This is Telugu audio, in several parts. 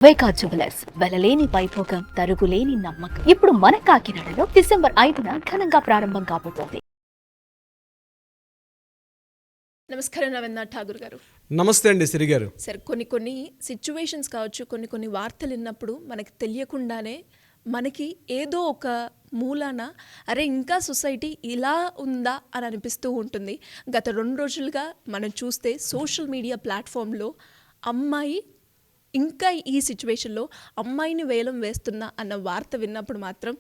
వైకా జ్యువెలర్స్ వెలలేని వైభోగం తరుగులేని నమ్మకం. ఇప్పుడు మన కాకినాడలో డిసెంబర్ 5న ఘనంగా ప్రారంభం కాబోతోంది. నమస్కారం రవీంద్రనాథ్ ఠాగూర్ గారు. నమస్తే అండి సిరి గారు. సార్, కొన్ని సిచ్యువేషన్స్ కావచ్చు, కొన్ని వార్తలు విన్నప్పుడు మనకి తెలియకుండానే మనకి ఏదో ఒక మూలాన అరే ఇంకా సొసైటీ ఇలా ఉందా అని అనిపిస్తూ ఉంటుంది. గత 2 రోజులుగా మనం చూస్తే సోషల్ మీడియా ప్లాట్ఫామ్లో అమ్మాయి ఇంకా ఈ సిచ్యువేషన్లో అమ్మాయిని వేలం వేస్తున్నా అన్న వార్త విన్నప్పుడు మాత్రం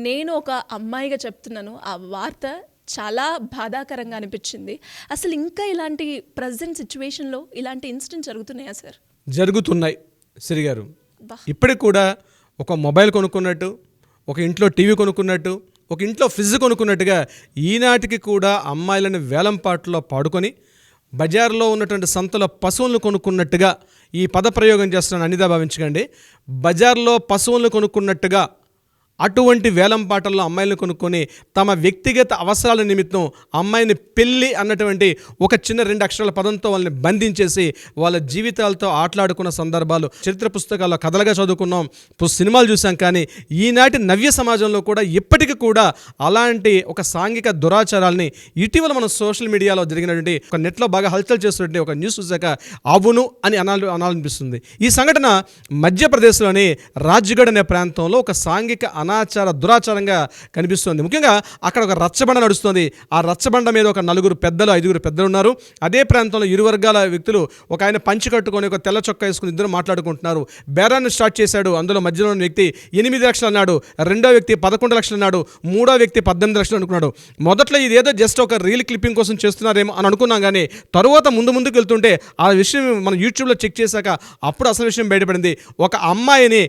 నేను ఒక అమ్మాయిగా చెప్తున్నాను, ఆ వార్త చాలా బాధాకరంగా అనిపించింది. అసలు ఇంకా ఇలాంటి ప్రజెంట్ సిచ్యువేషన్లో ఇలాంటి ఇన్సిడెంట్ జరుగుతున్నాయా సార్? జరుగుతున్నాయి సిరి గారు. ఇప్పటికి కూడా ఒక మొబైల్ కొనుక్కున్నట్టు, ఒక ఇంట్లో టీవీ కొనుక్కున్నట్టు, ఒక ఇంట్లో ఫ్రిడ్జ్ కొనుక్కున్నట్టుగా ఈనాటికి కూడా అమ్మాయిలను వేలంపాట్లో పాడుకొని బజార్లో ఉన్నటువంటి సంతలో పశువులను కొనుక్కున్నట్టుగా ఈ పదప్రయోగం చేస్తున్నాను అనిదా భావించకండి. బజార్లో పశువులను కొనుక్కున్నట్టుగా అటువంటి వేలంపాటల్లో అమ్మాయిలను కొనుక్కొని తమ వ్యక్తిగత అవసరాల నిమిత్తం అమ్మాయిని పెళ్ళి అన్నటువంటి ఒక చిన్న 2 అక్షరాల పదంతో వాళ్ళని బంధించేసి వాళ్ళ జీవితాలతో ఆటలాడుకున్న సందర్భాలు చరిత్ర పుస్తకాల్లో కథలుగా చదువుకున్నాం, సినిమాలు చూసాం. కానీ ఈనాటి నవ్య సమాజంలో కూడా ఇప్పటికీ కూడా అలాంటి ఒక సాంఘిక దురాచారాలని ఇటీవల మనం సోషల్ మీడియాలో జరిగినటువంటి ఒక నెట్లో బాగా హల్చల్ చేస్తున్నటువంటి ఒక న్యూస్ చూసాక అవును అని అనాలనిపిస్తుంది. ఈ సంఘటన మధ్యప్రదేశ్లోని రాజ్గఢ్ అనే ప్రాంతంలో ఒక సాంఘిక అనాచార దురాచారంగా కనిపిస్తుంది. ముఖ్యంగా అక్కడ ఒక రచ్చబండ నడుస్తుంది. ఆ రచ్చబండ మీద ఒక 4 పెద్దలు 5 పెద్దలు ఉన్నారు. అదే ప్రాంతంలో ఇరు వర్గాల వ్యక్తులు, ఒక ఆయన పంచి కట్టుకొని ఒక తెల్ల చొక్కా వేసుకుని ఇద్దరు మాట్లాడుకుంటున్నారు. బేరాన్ని స్టార్ట్ చేశాడు. అందులో మధ్యలో ఉన్న వ్యక్తి 8 లక్షలు అన్నాడు, రెండో వ్యక్తి 11 లక్షలు అన్నాడు, మూడో వ్యక్తి 18 లక్షలు అనుకున్నాడు. మొదట్లో ఇదేదో జస్ట్ ఒక రీల్ క్లిప్పింగ్ కోసం చేస్తున్నారేమో అని అనుకున్నాం. కానీ తరువాత ముందుకు వెళ్తుంటే ఆ విషయం మనం యూట్యూబ్లో చెక్ చేశాక అప్పుడు అసలు విషయం బయటపడింది. ఒక అమ్మాయిని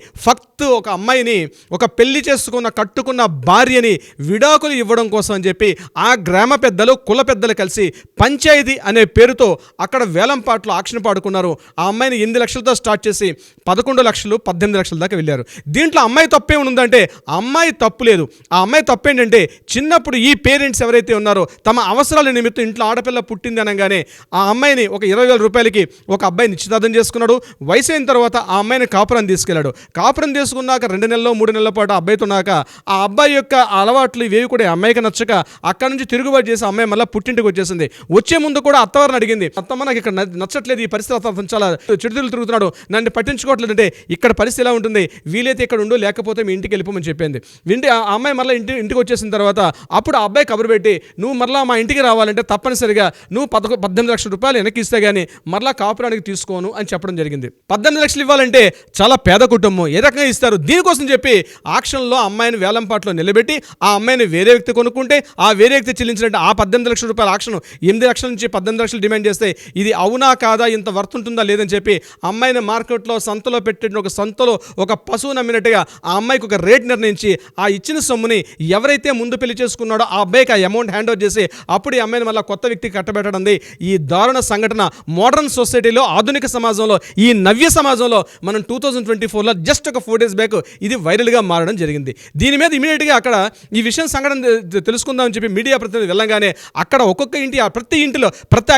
ఒక పెళ్లి చేసుకున్న కట్టుకున్న భార్యని విడాకులు ఇవ్వడం కోసం అని చెప్పి ఆ గ్రామ పెద్దలు కుల పెద్దలు కలిసి పంచాయతీ అనే పేరుతో అక్కడ వేలంపాట్లు ఆక్షన్ పాడుకున్నారు. ఆ అమ్మాయిని 8 లక్షలతో స్టార్ట్ చేసి 11 లక్షలు 18 లక్షల దాకా వెళ్ళారు. దీంట్లో అమ్మాయి తప్పే ఉందంటే అమ్మాయి తప్పు లేదు. ఆ అమ్మాయి తప్పు ఏంటంటే చిన్నప్పుడు ఈ పేరెంట్స్ ఎవరైతే ఉన్నారో తమ అవసరాల నిమిత్తం ఇంట్లో ఆడపిల్ల పుట్టింది అనగానే ఆ అమ్మాయిని ఒక 20,000 రూపాయలకి ఒక అబ్బాయి నిశ్చితార్థం చేసుకున్నాడు. వయసు అయిన తర్వాత ఆ అమ్మాయిని కాపురం తీసుకెళ్లాడు. కాపురం తీసుకున్నాక 2 నెలల్లో 3 నెలల పాటు అబ్బాయితో ఉన్నాక ఆ అబ్బాయి యొక్క అలవాట్లు ఇవేవి కూడా అమ్మాయికి నచ్చక అక్కడి నుంచి తిరుగుబాటు చేసి అమ్మాయి మళ్ళీ పుట్టింటికి వచ్చేసింది. వచ్చే ముందు కూడా అత్తవారిని అడిగింది, అత్తమ్మ నాకు ఇక్కడ నచ్చట్లేదు, ఈ పరిస్థితి అతను చాలా చెడుతులు తిరుగుతున్నాడు, నన్ను పట్టించుకోవట్లేదు అంటే ఇక్కడ పరిస్థితి ఎలా ఉంటుంది, వీలైతే ఇక్కడ ఉండు లేకపోతే మీ ఇంటికి వెళ్ళిపోమని చెప్పింది. ఆ అమ్మాయి మళ్ళీ ఇంటికి వచ్చేసిన తర్వాత అప్పుడు ఆ అబ్బాయి కబురు పెట్టి నువ్వు మరలా మా ఇంటికి రావాలంటే తప్పనిసరిగా నువ్వు 18 లక్షల రూపాయలు వెనక్కి ఇస్తే గానీ మరలా కాపురానికి తీసుకోను అని చెప్పడం జరిగింది. 18 లక్షలు ఇవ్వాలంటే చాలా పేద కుటుంబం, ఏ రకంగా ఇస్తారు? దీనికోసం చెప్పి ఆక్షన్లో అమ్మాయిని వేలంపాట్లో నిలబెట్టి ఆ అమ్మాయిని వేరే వ్యక్తి కొనుక్కుంటే ఆ వేరే వ్యక్తి చెల్లించినట్టు ఆ 18 లక్షల రూపాయల ఆక్షన్ 8 లక్షల నుంచి 18 లక్షలు డిమాండ్ చేస్తే ఇది అవునా కాదా, ఇంత వర్త్ ఉంటుందా లేదని చెప్పి అమ్మాయిని మార్కెట్లో సంతలో పెట్టిన ఒక సంతలో ఒక పశువు నమ్మినట్టుగా ఆ అమ్మాయికి ఒక రేట్ నిర్ణయించి ఆ ఇచ్చిన సొమ్ముని ఎవరైతే ముందు పెళ్లి చేసుకున్నాడో ఆ అబ్బాయికి ఆ అమౌంట్ హ్యాండ్ ఓవర్ చేసి అప్పుడు ఈ అమ్మాయిని మళ్ళీ కొత్త వ్యక్తికి కట్టబెట్టడం. ఈ దారుణ సంఘటన మోడర్న్ సొసైటీలో, ఆధునిక సమాజంలో, ఈ నవ్య సమాజంలో మనం 2024లో జస్ట్ ఒక 4 days బ్యాక్ ఇది వైరల్గా మారడం జరిగింది. దీని మీద ఇమీడియట్గా అక్కడ ఈ విషయం సంఘటన తెలుసుకుందామని చెప్పి మీడియా ప్రతినిధి వెళ్ళగానే అక్కడ ఒక్కొక్క ఇంటి ప్రతి ఇంటిలో ప్రతి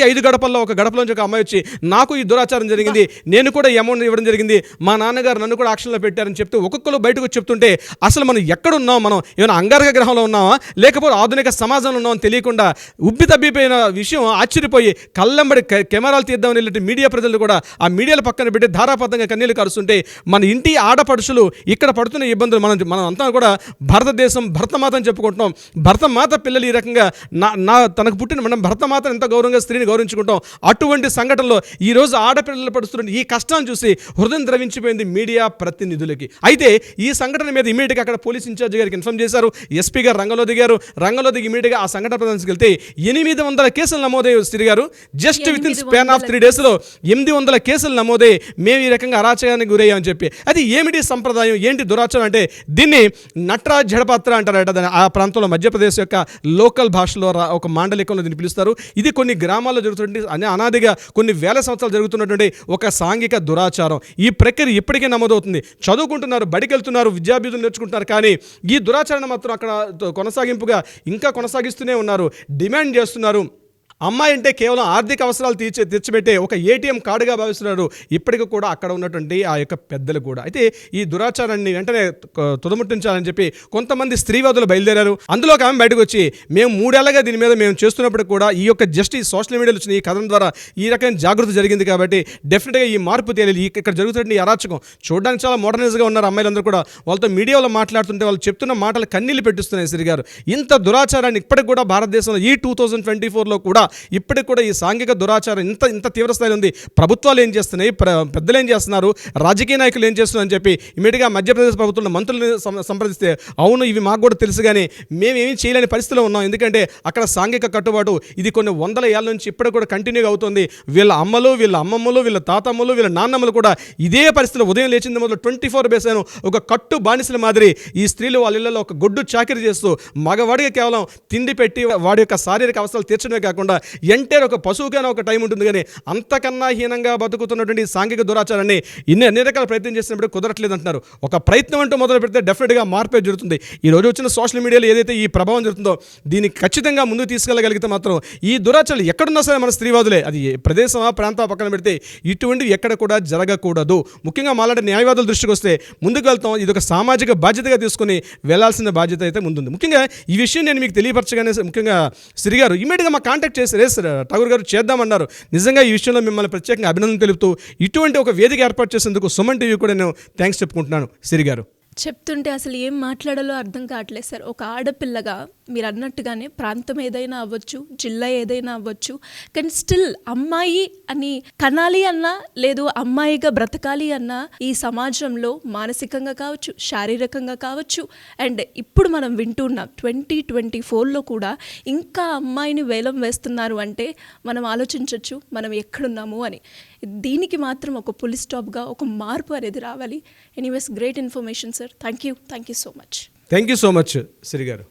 5 గడపల్లో ఒక గడపలోంచి ఒక అమ్మాయి వచ్చి నాకు ఈ దురాచారం జరిగింది, నేను కూడా ఈ అమౌంట్ ఇవ్వడం జరిగింది, మా నాన్నగారు నన్ను కూడా ఆక్షన్లో పెట్టారని చెప్తే ఒక్కొక్కరు బయటకు వచ్చి చెప్తుంటే అసలు మనం ఎక్కడున్నాం, మనం ఏమైనా అంగారక గ్రహంలో ఉన్నామా లేకపోతే ఆధునిక సమాజంలో ఉన్నామని తెలియకుండా ఉబ్బి తబ్బిపోయిన విషయం ఆశ్చర్యపోయి కళ్ళెంబడి కెమెరాలు తీద్దామని వెళ్ళి మీడియా ప్రజలు కూడా ఆ మీడియాల పక్కన పెట్టి ధారాపాతంగా కన్నీళ్లు కరుస్తుంటే మన ఇంటి ఆడపడుచులు ఇక్కడ పడుతున్న ఇబ్బందులు మనం అంతా కూడా భారతదేశం భరతమాత అని చెప్పుకుంటున్నాం. భరతమాత పిల్లలు ఈ రకంగా తనకు పుట్టిన మనం భరతమాతను ఎంత గౌరవంగా స్త్రీని గౌరవించుకుంటాం. అటువంటి సంఘటనలో ఈరోజు ఆడపిల్లలు పడుతున్న ఈ కష్టాన్ని చూసి హృదయం ద్రవించిపోయింది మీడియా ప్రతినిధులకి. అయితే ఈ సంఘటన మీద ఇమీడియట్గా అక్కడ పోలీస్ ఇన్ఛార్జ్ గారికి ఇన్ఫార్మ్ చేశారు. ఎస్పీ గారు రంగంలో దిగారు. ఇమీడియట్గా ఆ సంఘటన ప్రదర్శనకి వెళ్తే 800 కేసులు నమోదయ్యాయి తిరిగారు. Just with in span of 3 daysలో 800 కేసులు నమోదయ్యి మేము ఈ రకంగా అరాచకానికి గురయ్యామని చెప్పి. అది ఏమిటి సంప్రదాయం, ఏంటి దురాచారం అంటే దీన్ని నట్రాజ్ జడపాత్ర అంటారట. ఆ ప్రాంతంలో మధ్యప్రదేశ్ యొక్క లోకల్ భాషలో ఒక మాండలికంలో దీన్ని పిలుస్తారు. ఇది కొన్ని గ్రామాల్లో జరుగుతుంది, అనాదిగా కొన్ని వేల సంవత్సరాలు జరుగుతున్నటువంటి ఒక సాంఘిక దురాచారం. ఈ ప్రక్రియ ఇప్పటికే నమోదవుతుంది. చదువుకుంటున్నారు, బడికి వెళ్తున్నారు, విద్యాభ్యులు నేర్చుకుంటున్నారు. కానీ ఈ దురాచరణ మాత్రం అక్కడ కొనసాగింపుగా ఇంకా కొనసాగిస్తూనే ఉన్నారు, డిమాండ్ చేస్తున్నారు. అమ్మాయి అంటే కేవలం ఆర్థిక అవసరాలు తీర్చిపెట్టే ఒక ఏటీఎం కార్డుగా భావిస్తున్నారు ఇప్పటికి కూడా అక్కడ ఉన్నటువంటి ఆ యొక్క పెద్దలు కూడా. అయితే ఈ దురాచారాన్ని వెంటనే తుదముట్టించాలని చెప్పి కొంతమంది స్త్రీవాదులు బయలుదేరారు. అందులో ఒక ఆమె బయటకు వచ్చి మేము 3 ఏళ్లుగా దీని మీద మేము చేస్తున్నప్పుడు కూడా ఈ యొక్క జస్ట్ ఈ సోషల్ మీడియాలో వచ్చిన ఈ కథనం ద్వారా ఈ రకమైన జాగృతి జరిగింది కాబట్టి డెఫినెట్గా ఈ మార్పు తెలియాలి. ఇక్కడ జరుగుతున్న ఈ అరాచకం చూడడానికి చాలా మోడర్నైజ్గా ఉన్నారు అమ్మాయిలందరూ కూడా. వాళ్ళతో మీడియాలో మాట్లాడుతుంటే వాళ్ళు చెప్తున్న మాటలు కన్నీళ్లు పెట్టిస్తున్నాయి. శ్రీ గారు, ఇంత దురాచారాన్ని ఇప్పటికి కూడా భారతదేశంలో ఈ 2024లో కూడా ఇప్పటికి కూడా ఈ సాంఘిక దురాచారం ఇంత తీవ్ర స్థాయిలో ఉంది. ప్రభుత్వాలు ఏం చేస్తున్నాయి, పెద్దలు ఏం చేస్తున్నారు, రాజకీయ నాయకులు ఏం చేస్తున్నారు అని చెప్పి ఇమీడియట్గా మధ్యప్రదేశ్ ప్రభుత్వంలో మంత్రులను సంప్రదిస్తే అవును ఇవి మాకు కూడా తెలుసు కానీ మేమేమీ చేయలేని పరిస్థితిలో ఉన్నాం. ఎందుకంటే అక్కడ సాంఘిక కట్టుబాటు ఇది కొన్ని వందల ఏళ్ళ నుంచి ఇప్పటికి కూడా కంటిన్యూగా అవుతుంది. వీళ్ళ అమ్మలు, వీళ్ళ అమ్మమ్మలు, వీళ్ళ తాతమ్మలు, వీళ్ళ నాన్నమ్మలు కూడా ఇదే పరిస్థితిలో ఉదయం లేచింది మొదలు 24 ఒక కట్టు బానిసల మాదిరి ఈ స్త్రీలు వాళ్ళ ఇళ్లలో ఒక గొడ్డు చాకిరి చేస్తూ మగవాడికి కేవలం తిండి పెట్టి వాడి యొక్క శారీరక అవసరాలు తీర్చడమే కాకుండా ఎంటైర్ ఒక పశువుకైనా ఒక టైం ఉంటుంది కానీ అంతకన్నా హీనంగా బతుకుతున్నటువంటి సాంఘిక దురాచారాన్ని అన్ని రకాల ప్రయత్నం చేసినప్పుడు కుదరట్లేదు అంటున్నారు. ఒక ప్రయత్నం అంటూ మొదలు పెడితే డెఫినెట్గా మార్పే జరుగుతుంది. ఈ రోజు వచ్చిన సోషల్ మీడియాలో ఏదైతే ఈ ప్రభావం జరుగుతుందో దీన్ని ఖచ్చితంగా ముందుకు తీసుకెళ్ళగలిగితే మాత్రం ఈ దురాచారాలు ఎక్కడున్నా సరే మన స్త్రీవాదులే, అది ప్రదేశమా ప్రాంతం పక్కన పెడితే ఇటువంటివి ఎక్కడ కూడా జరగకూడదు. ముఖ్యంగా మాలాంటి న్యాయవాదుల దృష్టికి వస్తే ముందుకు వెళ్తాం. ఇది ఒక సామాజిక బాధ్యతగా తీసుకుని వెళ్లాల్సిన బాధ్యత అయితే ముందుంది. ముఖ్యంగా ఈ విషయం నేను మీకు తెలియపరచగానే ముఖ్యంగా శ్రీ గారు ఇమీడియట్గా మా కాంటాక్ట్ చేసి ఠాగూర్ గారు చేద్దామన్నారు. నిజంగా ఈ విషయంలో మిమ్మల్ని ప్రత్యేకంగా అభినందన తెలుపుతూ ఇటువంటి ఒక వేదిక ఏర్పాటు చేసేందుకు సుమన్ టీవీ కూడా నేను థ్యాంక్స్ చెప్పుకుంటున్నాను. శ్రీ గారు, చెప్తుంటే అసలు ఏం మాట్లాడాలో అర్థం కావట్లేదు సార్. ఒక ఆడపిల్లగా మీరు అన్నట్టుగానే ప్రాంతం ఏదైనా అవ్వచ్చు, జిల్లా ఏదైనా అవ్వచ్చు, కానీ స్టిల్ అమ్మాయి అని కనాలి అన్నా లేదు అమ్మాయిగా బ్రతకాలి అన్నా ఈ సమాజంలో మానసికంగా కావచ్చు, శారీరకంగా కావచ్చు, అండ్ ఇప్పుడు మనం వింటున్నాం 2024లో కూడా ఇంకా అమ్మాయిని వేలం వేస్తున్నారు అంటే మనం ఆలోచించవచ్చు మనం ఎక్కడున్నాము అని. దీనికి మాత్రం ఒక పులి స్టాప్గా ఒక మార్పు అనేది రావాలి. Anyways great information sir. Thank you so much. Thank you so much Shri గారు.